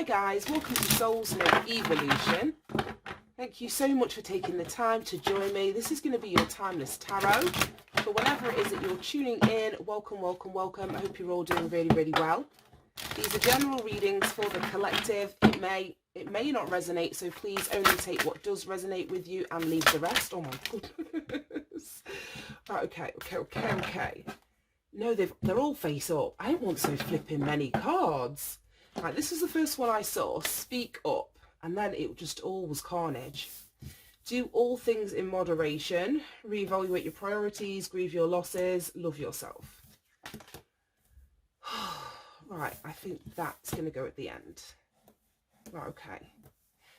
guys, welcome to Soul's No Evolution. Thank you so much for taking the time to join me. This is going to be your timeless tarot. For whenever it is that you're tuning in, welcome, welcome, welcome. I hope you're all doing really, really well. These are general readings for the collective. It may not resonate, so please only take what does resonate with you and leave the rest. Oh my goodness. Right, okay. No, they're all face up. I don't want so flipping many cards. Right, this is the first one I saw. Speak up. And then it just all was carnage. Do all things in moderation. Reevaluate your priorities. Grieve your losses. Love yourself. Right, I think that's going to go at the end. Right, okay.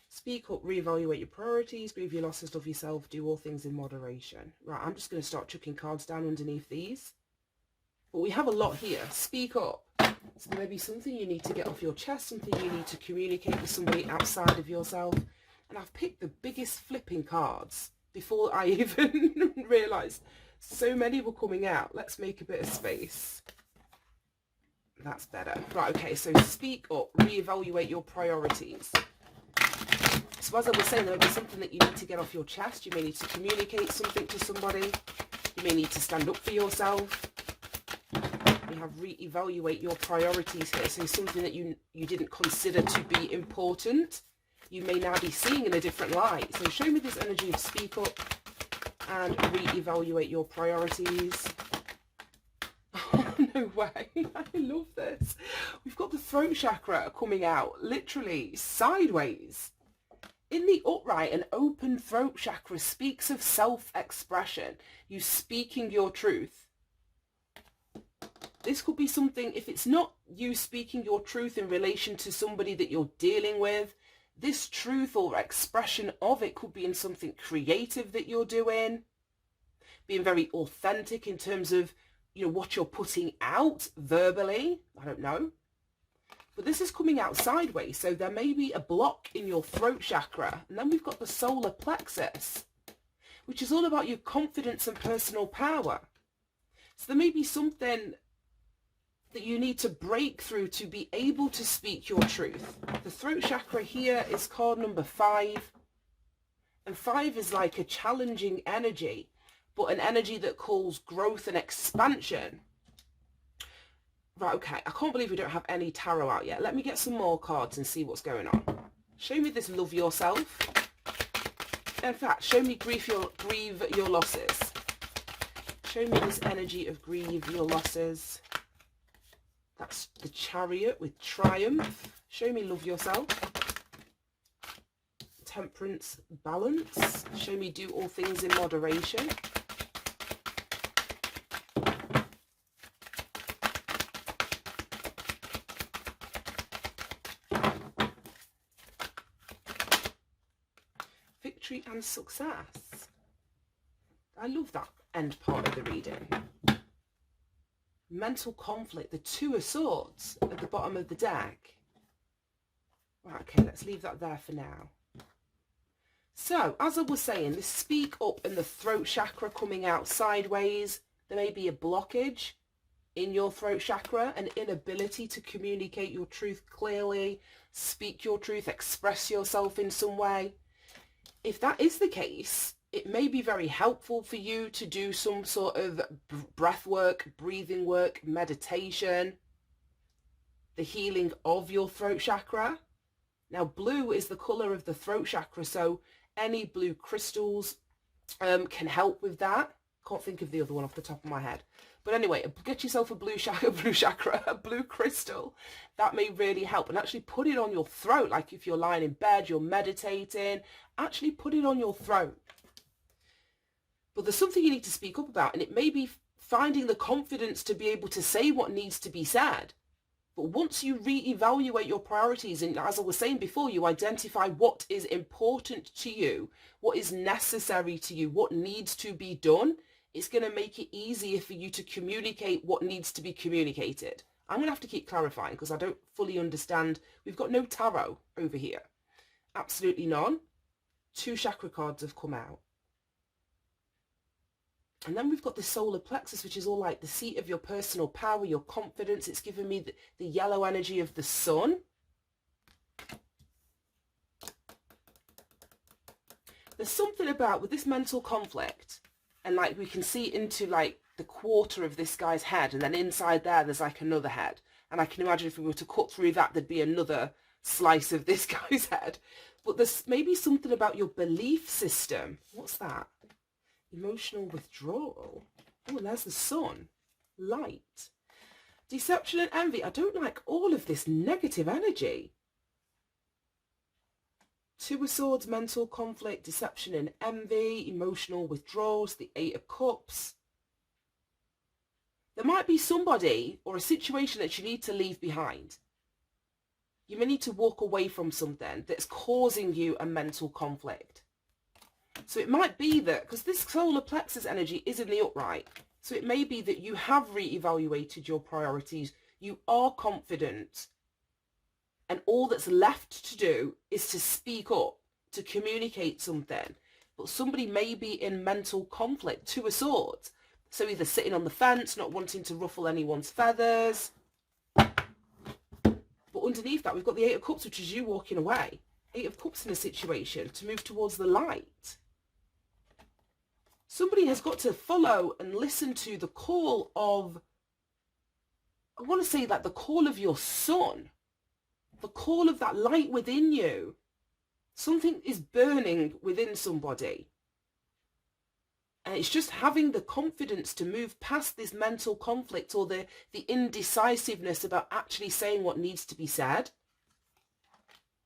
Speak up, reevaluate your priorities, grieve your losses, love yourself, do all things in moderation. Right, I'm just going to start chucking cards down underneath these. But we have a lot here. Speak up. So there may be something you need to get off your chest, something you need to communicate with somebody outside of yourself. And I've picked the biggest flipping cards before I even realised so many were coming out. Let's make a bit of space. That's better. Right, okay, so speak up, reevaluate your priorities. So as I was saying, there may be something that you need to get off your chest. You may need to communicate something to somebody. You may need to stand up for yourself. We have reevaluate your priorities here. So something that you didn't consider to be important, you may now be seeing in a different light. So show me this energy of speak up and reevaluate your priorities. No way. I love this. We've got the throat chakra coming out literally sideways. In the upright, an open throat chakra speaks of self-expression, you speaking your truth. This could be something, if it's not you speaking your truth in relation to somebody that you're dealing with, this truth or expression of it could be in something creative that you're doing, being very authentic in terms of what you're putting out verbally. I don't know. But this is coming out sideways. So there may be a block in your throat chakra. And then we've got the solar plexus, which is all about your confidence and personal power. So there may be something that you need to break through to be able to speak your truth. The throat chakra here is card number 5. And 5 is like a challenging energy, but an energy that calls growth and expansion. Right, okay, I can't believe we don't have any tarot out yet. Let me get some more cards and see what's going on. Show me this love yourself. In fact, show me grieve your losses. Show me this energy of grieve your losses. That's the Chariot with triumph. Show me love yourself. Temperance, balance. Show me do all things in moderation. Victory and success. I love that end part of the reading. Mental conflict, the 2 of Swords at the bottom of the deck. Right, okay, let's leave that there for now. So, as I was saying, this speak up and the throat chakra coming out sideways, there may be a blockage in your throat chakra, an inability to communicate your truth clearly, speak your truth, express yourself in some way. If that is the case, it may be very helpful for you to do some sort of breath work, breathing work, meditation, the healing of your throat chakra. Now, blue is the colour of the throat chakra, so any blue crystals can help with that. Can't think of the other one off the top of my head. But anyway, get yourself a blue chakra, a blue crystal. That may really help. And actually put it on your throat. Like if you're lying in bed, you're meditating, actually put it on your throat. But there's something you need to speak up about, and it may be finding the confidence to be able to say what needs to be said. But once you reevaluate your priorities, and as I was saying before, you identify what is important to you, what is necessary to you, what needs to be done, it's going to make it easier for you to communicate what needs to be communicated. I'm going to have to keep clarifying because I don't fully understand. We've got no tarot over here. Absolutely none. 2 chakra cards have come out. And then we've got the solar plexus, which is all like the seat of your personal power, your confidence. It's given me the yellow energy of the sun. There's something about with this mental conflict, and like we can see into like the quarter of this guy's head, and then inside there's like another head. And I can imagine if we were to cut through that, there'd be another slice of this guy's head. But there's maybe something about your belief system. What's that? Emotional withdrawal. Oh, and there's the sun. Light. Deception and envy. I don't like all of this negative energy. Two of Swords, mental conflict, deception and envy, emotional withdrawals, the Eight of Cups. There might be somebody or a situation that you need to leave behind. You may need to walk away from something that's causing you a mental conflict. So it might be that, because this solar plexus energy is in the upright, so it may be that you have re-evaluated your priorities, you are confident, and all that's left to do is to speak up, to communicate something. But somebody may be in mental conflict, Two of Swords. So either sitting on the fence, not wanting to ruffle anyone's feathers. But underneath that, we've got the Eight of Cups, which is you walking away. Eight of Cups in a situation to move towards the light. Somebody has got to follow and listen to the call of, I want to say that the call of your sun. The call of that light within you. Something is burning within somebody. And it's just having the confidence to move past this mental conflict or the indecisiveness about actually saying what needs to be said.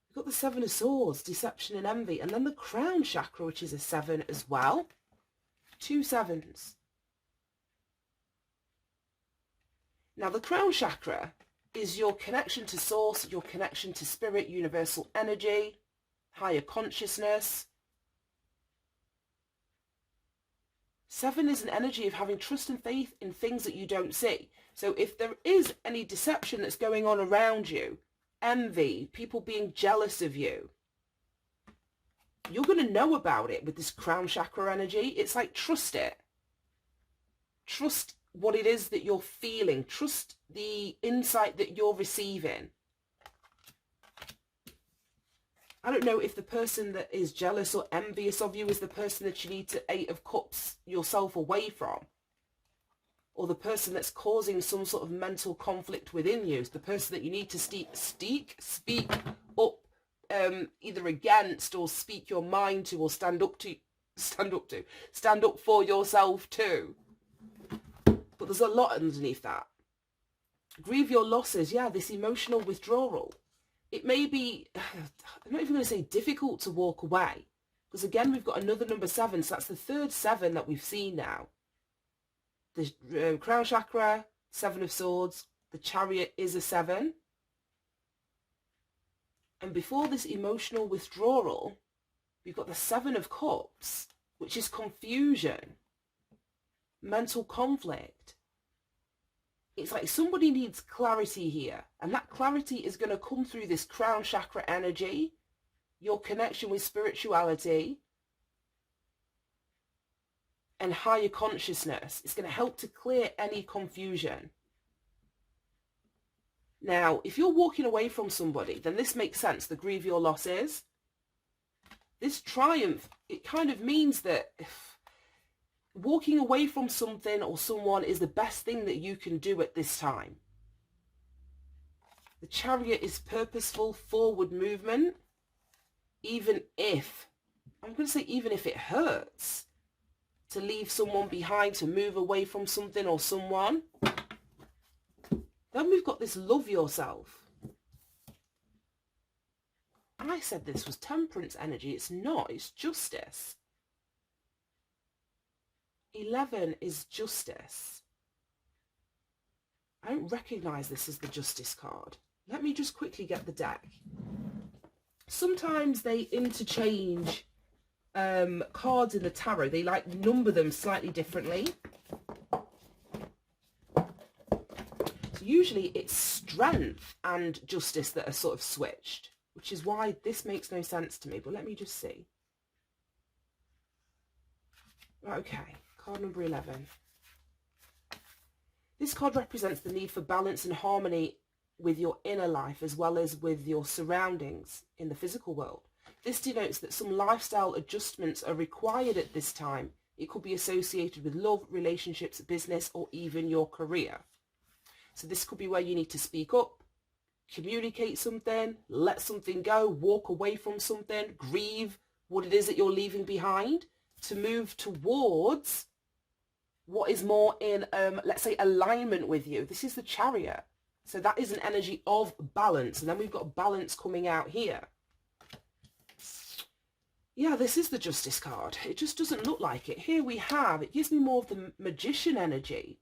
We've got the Seven of Swords, deception and envy. And then the crown chakra, which is a 7 as well. 2 sevens. Now the crown chakra is your connection to source, your connection to spirit, universal energy, higher consciousness. 7 is an energy of having trust and faith in things that you don't see. So if there is any deception that's going on around you, envy, people being jealous of you, you're going to know about it with this crown chakra energy. It's like, trust it. Trust what it is that you're feeling. Trust the insight that you're receiving. I don't know if the person that is jealous or envious of you is the person that you need to Eight of Cups yourself away from. Or the person that's causing some sort of mental conflict within you. It's the person that you need to speak up either against or speak your mind to or stand up for yourself too. But there's a lot underneath that. Grieve your losses. Yeah, this emotional withdrawal. It may be, I'm not even going to say difficult to walk away. Because again, we've got another number 7. So that's the third 7 that we've seen now. The crown chakra, 7 of Swords. The Chariot is a 7. And before this emotional withdrawal, we've got the 7 of Cups, which is confusion, mental conflict. It's like somebody needs clarity here. And that clarity is going to come through this crown chakra energy, your connection with spirituality and higher consciousness. It's going to help to clear any confusion. Now, if you're walking away from somebody, then this makes sense. The grieve your losses. This triumph, it kind of means that walking away from something or someone is the best thing that you can do at this time. The Chariot is purposeful forward movement, even if, I'm going to say even if it hurts to leave someone behind, to move away from something or someone. Then we've got this love yourself. I said this was temperance energy. It's not. It's justice. 11 is justice. I don't recognise this as the justice card. Let me just quickly get the deck. Sometimes they interchange cards in the tarot. They like number them slightly differently. So usually it's strength and justice that are sort of switched, which is why this makes no sense to me. But let me just see. Okay, card number 11. This card represents the need for balance and harmony with your inner life as well as with your surroundings in the physical world. This denotes that some lifestyle adjustments are required at this time. It could be associated with love, relationships, business, or even your career. So this could be where you need to speak up, communicate something, let something go, walk away from something, grieve what it is that you're leaving behind to move towards what is more in, let's say, alignment with you. This is the Chariot. So that is an energy of balance. And then we've got balance coming out here. Yeah, this is the Justice card. It just doesn't look like it. Here we have, it gives me more of the Magician energy.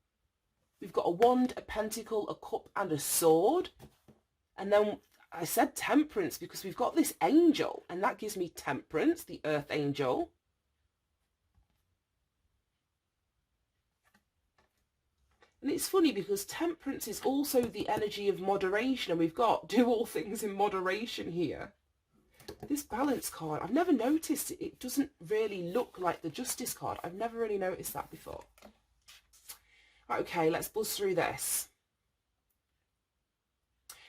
We've got a wand, a pentacle, a cup, and a sword. And then I said temperance because we've got this angel, and that gives me temperance, the earth angel. And it's funny because temperance is also the energy of moderation, and we've got do all things in moderation here. This balance card, I've never noticed it. It doesn't really look like the Justice card. I've never really noticed that before. Right, okay, let's buzz through this.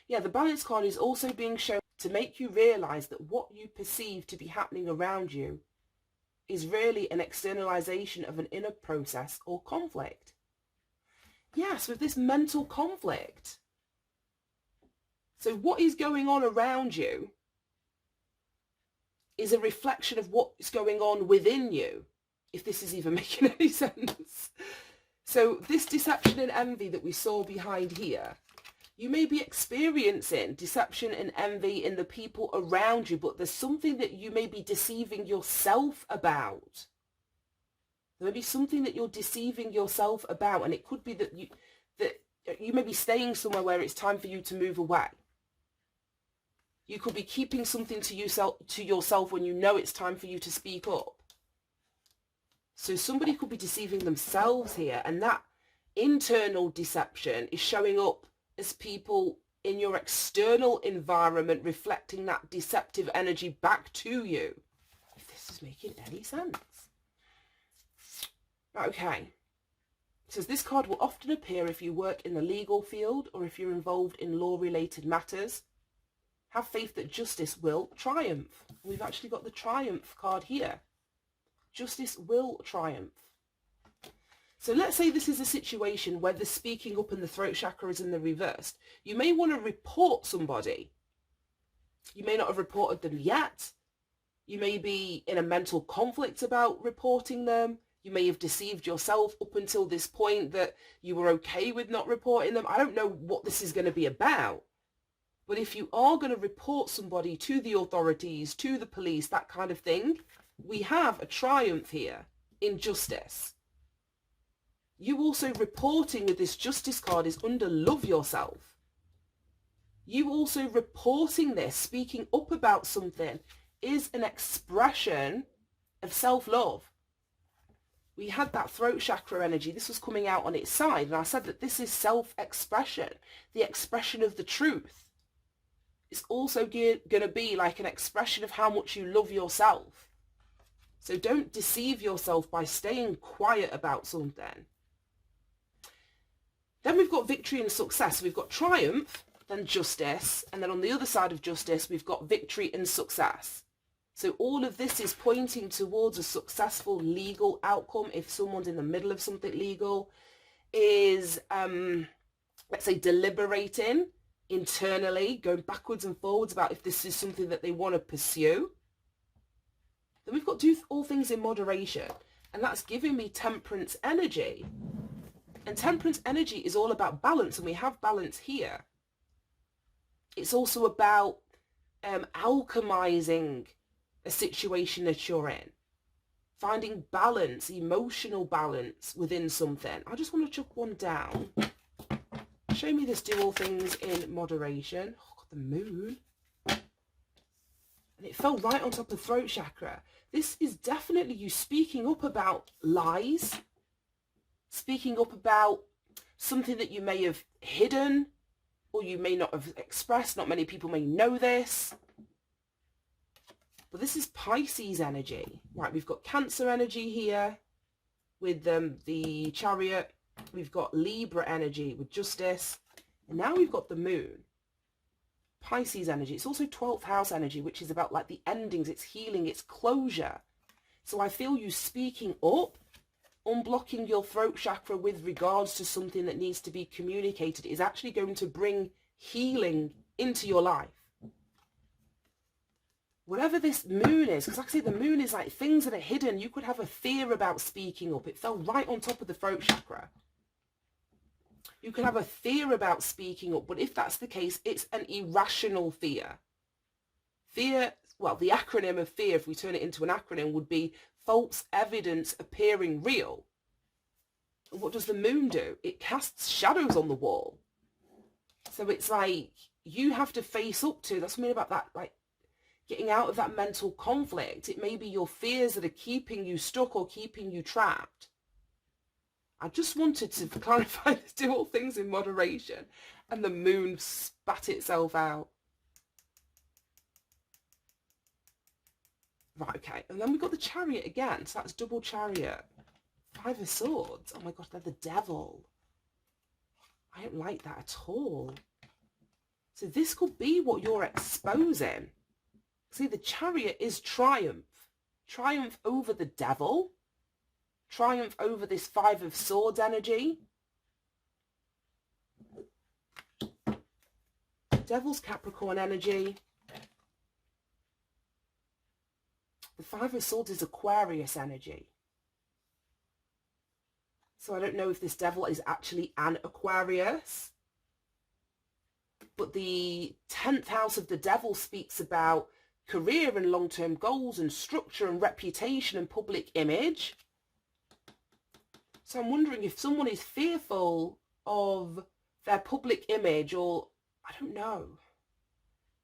Yeah, the balance card is also being shown to make you realise that what you perceive to be happening around you is really an externalization of an inner process or conflict. Yes, with this mental conflict. So what is going on around you is a reflection of what's going on within you, if this is even making any sense. So this deception and envy that we saw behind here, you may be experiencing deception and envy in the people around you, but there's something that you may be deceiving yourself about. There may be something that you're deceiving yourself about, and it could be that you may be staying somewhere where it's time for you to move away. You could be keeping something to yourself when you know it's time for you to speak up. So somebody could be deceiving themselves here, and that internal deception is showing up as people in your external environment reflecting that deceptive energy back to you. If this is making any sense. Okay. It says this card will often appear if you work in the legal field or if you're involved in law-related matters. Have faith that justice will triumph. We've actually got the Triumph card here. Justice will triumph. So let's say this is a situation where the speaking up and the throat chakra is in the reverse. You may want to report somebody. You may not have reported them yet. You may be in a mental conflict about reporting them. You may have deceived yourself up until this point that you were okay with not reporting them. I don't know what this is going to be about. But if you are going to report somebody to the authorities, to the police, that kind of thing, we have a triumph here in justice. You also reporting with this Justice card is under love yourself. You also reporting this, speaking up about something, is an expression of self-love. We had that throat chakra energy. This was coming out on its side. And I said that this is self-expression, the expression of the truth. It's also going to be like an expression of how much you love yourself. So don't deceive yourself by staying quiet about something. Then we've got victory and success. We've got triumph, then justice. And then on the other side of justice, we've got victory and success. So all of this is pointing towards a successful legal outcome. If someone's in the middle of something legal, is, let's say, deliberating internally, going backwards and forwards about if this is something that they want to pursue. Then we've got do all things in moderation. And that's giving me temperance energy. And temperance energy is all about balance. And we have balance here. It's also about alchemizing a situation that you're in. Finding balance, emotional balance within something. I just want to chuck one down. Show me this do all things in moderation. Oh, got the moon. And it fell right on top of the throat chakra. This is definitely you speaking up about lies. Speaking up about something that you may have hidden or you may not have expressed. Not many people may know this. But this is Pisces energy. Right, we've got Cancer energy here with the Chariot. We've got Libra energy with Justice. And now we've got the Moon. Pisces energy. It's also 12th house energy, which is about like the endings, it's healing, it's closure. So I feel you speaking up, unblocking your throat chakra with regards to something that needs to be communicated is actually going to bring healing into your life. Whatever this moon is, because like I say, the moon is like things that are hidden. You could have a fear about speaking up. It fell right on top of the throat chakra. You could have a fear about speaking up, but if that's the case, it's an irrational fear. Fear, well, the acronym of fear, if we turn it into an acronym, would be false evidence appearing real. And what does the moon do? It casts shadows on the wall. So it's like you have to face up to, that's something about that, like getting out of that mental conflict. It may be your fears that are keeping you stuck or keeping you trapped. I just wanted to clarify this, do all things in moderation, and the moon spat itself out. Right, okay, and then we've got the Chariot again, so that's double Chariot. 5 of Swords, oh my gosh, they're the devil. I don't like that at all. So this could be what you're exposing. See, the Chariot is triumph. Triumph over the devil. Triumph over this 5 of Swords energy. Devil's Capricorn energy. The 5 of Swords is Aquarius energy. So I don't know if this devil is actually an Aquarius. But the 10th house of the devil speaks about career and long-term goals and structure and reputation and public image. So I'm wondering if someone is fearful of their public image, or I don't know,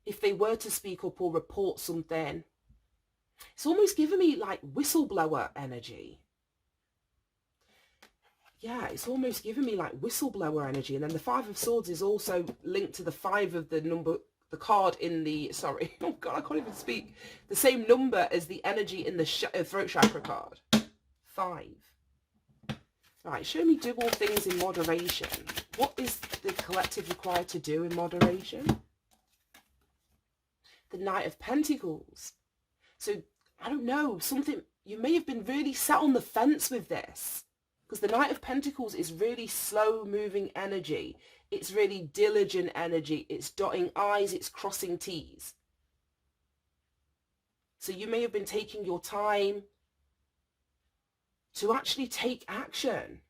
if they were to speak up or report something. It's almost giving me like whistleblower energy. Yeah, it's almost giving me like whistleblower energy. And then the 5 of Swords is also linked to the 5 of the number, the card in the, sorry, oh God, I can't even speak. The same number as the energy in the throat chakra card. 5. Right, show me do all things in moderation. What is the collective required to do in moderation? The Knight of Pentacles. So, I don't know, something, you may have been really sat on the fence with this. Because the Knight of Pentacles is really slow moving energy. It's really diligent energy. It's dotting I's, it's crossing T's. So you may have been taking your time to actually take action.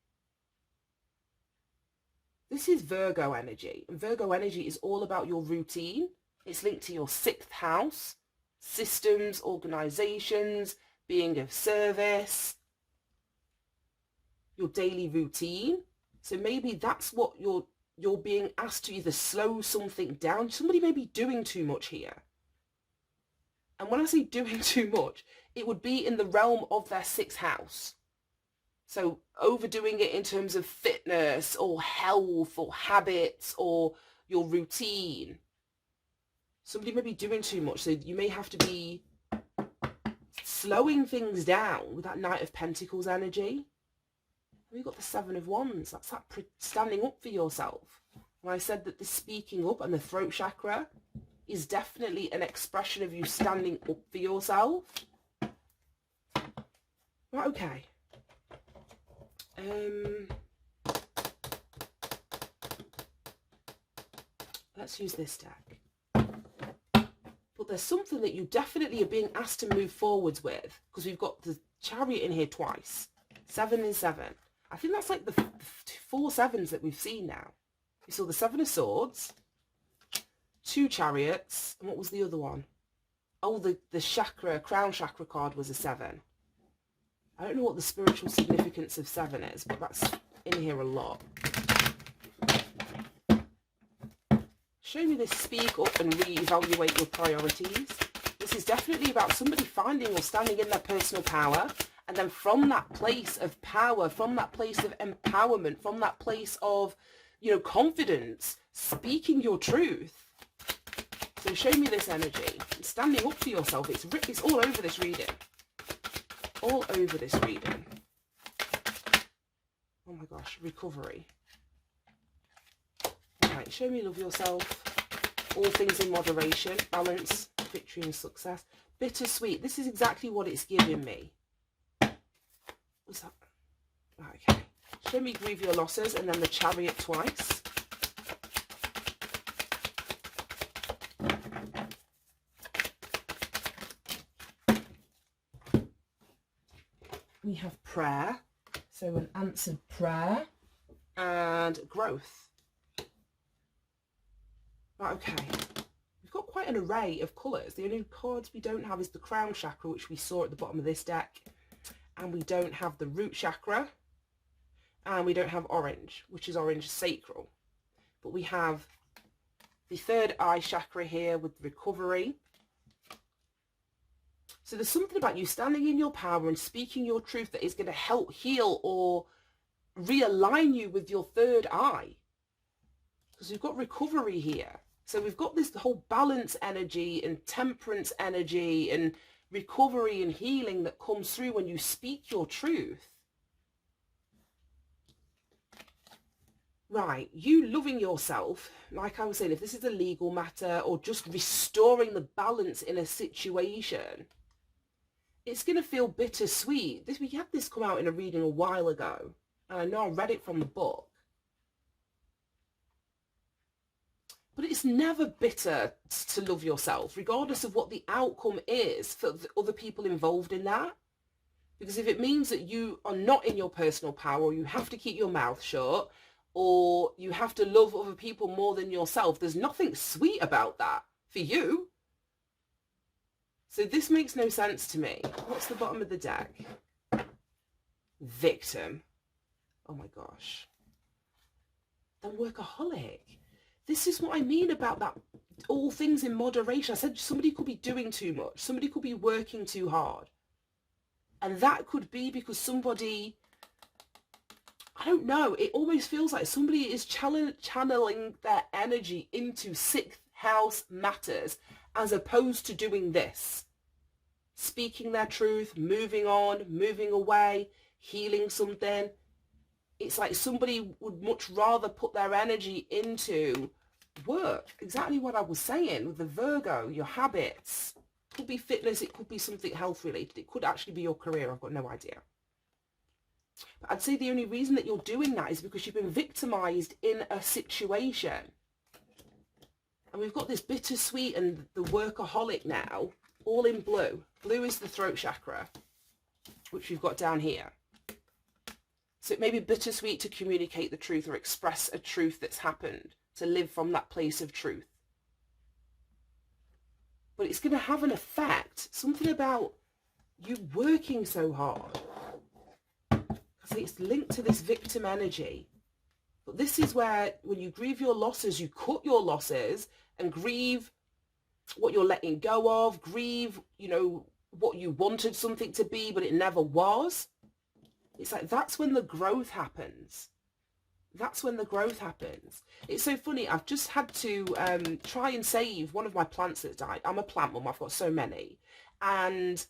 This is Virgo energy. And Virgo energy is all about your routine. It's linked to your 6th house, systems, organizations, being of service, your daily routine. So maybe that's what you're being asked to either slow something down. Somebody may be doing too much here. And when I say doing too much, it would be in the realm of their 6th house. So overdoing it in terms of fitness or health or habits or your routine. Somebody may be doing too much. So you may have to be slowing things down with that Knight of Pentacles energy. We've got the 7 of Wands. That's that standing up for yourself. When I said that the speaking up and the throat chakra is definitely an expression of you standing up for yourself. Right, okay. Let's use this deck. But there's something that you definitely are being asked to move forwards with, because we've got the Chariot in here twice. 7 and 7. I think that's like the 4 sevens that we've seen now. We saw the 7 of Swords, 2 Chariots, and what was the other one? Oh, the chakra, crown chakra card was a 7. I don't know what the spiritual significance of 7 is, but that's in here a lot. Show me this speak up and reevaluate your priorities. This is definitely about somebody finding or standing in their personal power. And then from that place of power, from that place of empowerment, from that place of, you know, confidence, speaking your truth. So show me this energy. Standing up for yourself. It's all over this reading. All over this reading. Oh my gosh, recovery. Right, show me love yourself. All things in moderation, balance, victory and success. Bittersweet. This is exactly what it's giving me. What's that? Okay. Show me grieve your losses, and then the Chariot twice. We have prayer, so an answered prayer, and growth. Right, okay. We've got quite an array of colours. The only cards we don't have is the crown chakra, which we saw at the bottom of this deck. And we don't have the root chakra. And we don't have orange, which is orange sacral. But we have the third eye chakra here with recovery. So there's something about you standing in your power and speaking your truth that is going to help heal or realign you with your third eye. Because we've got recovery here. So we've got this whole balance energy and temperance energy and recovery and healing that comes through when you speak your truth. Right, you loving yourself, like I was saying, if this is a legal matter or just restoring the balance in a situation, it's going to feel bittersweet. We had this come out in a reading a while ago, and I know I read it from the book. But it's never bitter to love yourself, regardless of what the outcome is for the other people involved in that. Because if it means that you are not in your personal power, or you have to keep your mouth shut, or you have to love other people more than yourself, there's nothing sweet about that for you. So this makes no sense to me. What's the bottom of the deck? Victim. Oh my gosh. The workaholic. This is what I mean about that. All things in moderation. I said somebody could be doing too much. Somebody could be working too hard. And that could be because somebody, I don't know, it almost feels like somebody is channeling their energy into sixth house matters as opposed to doing this. Speaking their truth, moving on, moving away, healing something. It's like somebody would much rather put their energy into work. Exactly what I was saying with the Virgo, your habits. It could be fitness, it could be something health related. It could actually be your career, I've got no idea. But I'd say the only reason that you're doing that is because you've been victimized in a situation. And we've got this bittersweet and the workaholic now, all in blue. Blue is the throat chakra, which we've got down here. So it may be bittersweet to communicate the truth or express a truth that's happened, to live from that place of truth. But it's going to have an effect, something about you working so hard. Because it's linked to this victim energy. But this is where, when you grieve your losses, you cut your losses and grieve what you're letting go of, grieve, you know, what you wanted something to be, but it never was. It's like, that's when the growth happens. That's when the growth happens. It's so funny. I've just had to try and save one of my plants that died. I'm a plant mum. I've got so many. And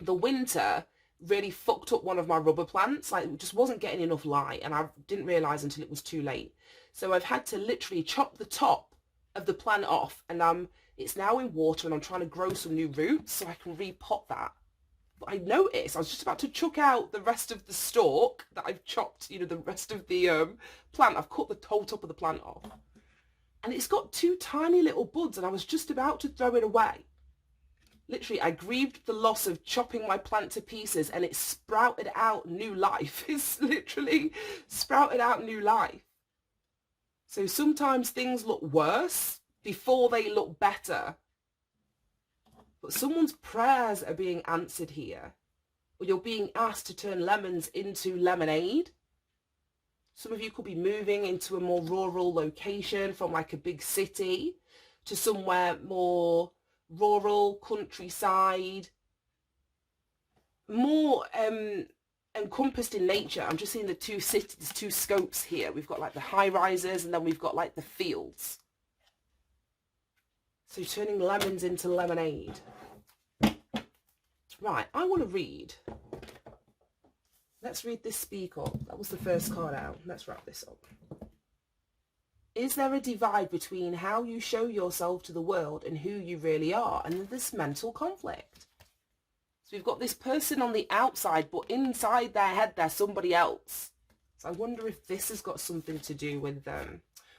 the winter really fucked up one of my rubber plants. Like, it just wasn't getting enough light. And I didn't realise until it was too late. So I've had to literally chop the top of the plant off. And it's now in water, and I'm trying to grow some new roots so I can repot that. I noticed I was just about to chuck out the rest of the stalk that I've chopped, you know, the rest of the plant. I've cut the whole top of the plant off. And it's got two tiny little buds, and I was just about to throw it away. Literally, I grieved the loss of chopping my plant to pieces, and it sprouted out new life. It's literally sprouted out new life. So sometimes things look worse before they look better. But someone's prayers are being answered here. Or you're being asked to turn lemons into lemonade. Some of you could be moving into a more rural location from like a big city to somewhere more rural, countryside, more encompassed in nature. I'm just seeing the two cities, two scopes here. We've got like the high rises, and then we've got like the fields. So turning lemons into lemonade. Right, I want to read. Let's read this speak up. That was the first card out. Let's wrap this up. Is there a divide between how you show yourself to the world and who you really are? And then this mental conflict. So we've got this person on the outside, but inside their head, they're somebody else. So I wonder if this has got something to do with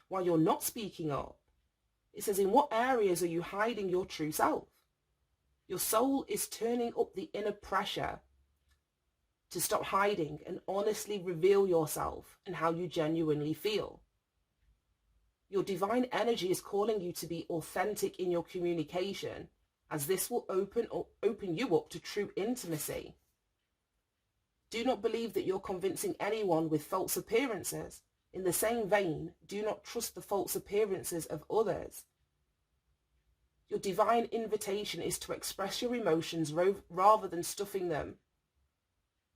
why you're not speaking up. It says, in what areas are you hiding your true self? Your soul is turning up the inner pressure to stop hiding and honestly reveal yourself and how you genuinely feel. Your divine energy is calling you to be authentic in your communication, as this will open you up to true intimacy. Do not believe that you're convincing anyone with false appearances. In the same vein, do not trust the false appearances of others. Your divine invitation is to express your emotions rather than stuffing them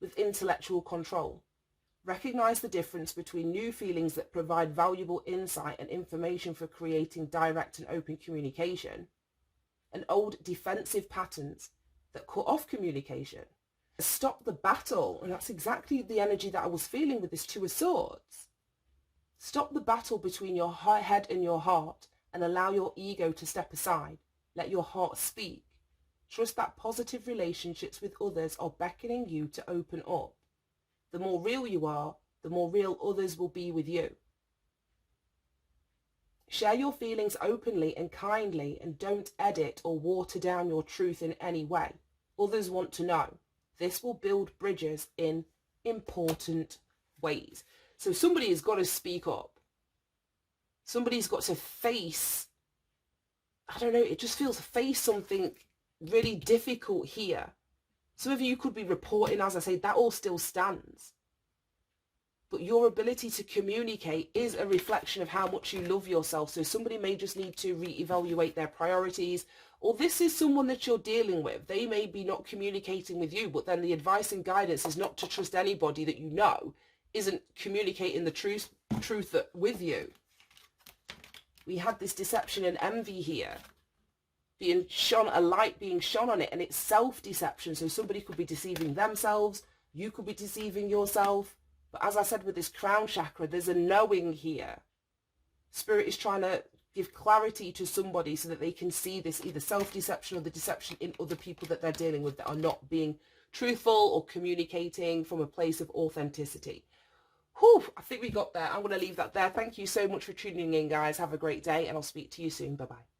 with intellectual control. Recognize the difference between new feelings that provide valuable insight and information for creating direct and open communication, and old defensive patterns that cut off communication. Stop the battle, and that's exactly the energy that I was feeling with this Two of Swords. Stop the battle between your head and your heart and allow your ego to step aside. Let your heart speak. Trust that positive relationships with others are beckoning you to open up. The more real you are, the more real others will be with you. Share your feelings openly and kindly, and don't edit or water down your truth in any way. Others want to know. This will build bridges in important ways. So somebody has got to speak up. Somebody's got to face, I don't know, it just feels face something really difficult here. Some of you could be reporting, as I say, that all still stands. But your ability to communicate is a reflection of how much you love yourself. So somebody may just need to reevaluate their priorities, or this is someone that you're dealing with. They may be not communicating with you, but then the advice and guidance is not to trust anybody that you know isn't communicating the truth with you. We had this deception and envy here, being shone, a light being shone on it, and it's self-deception. So somebody could be deceiving themselves, you could be deceiving yourself. But as I said with this crown chakra, there's a knowing here. Spirit is trying to give clarity to somebody so that they can see this either self-deception or the deception in other people that they're dealing with that are not being truthful or communicating from a place of authenticity. Whew, I think we got there. I'm going to leave that there. Thank you so much for tuning in, guys. Have a great day, and I'll speak to you soon. Bye-bye.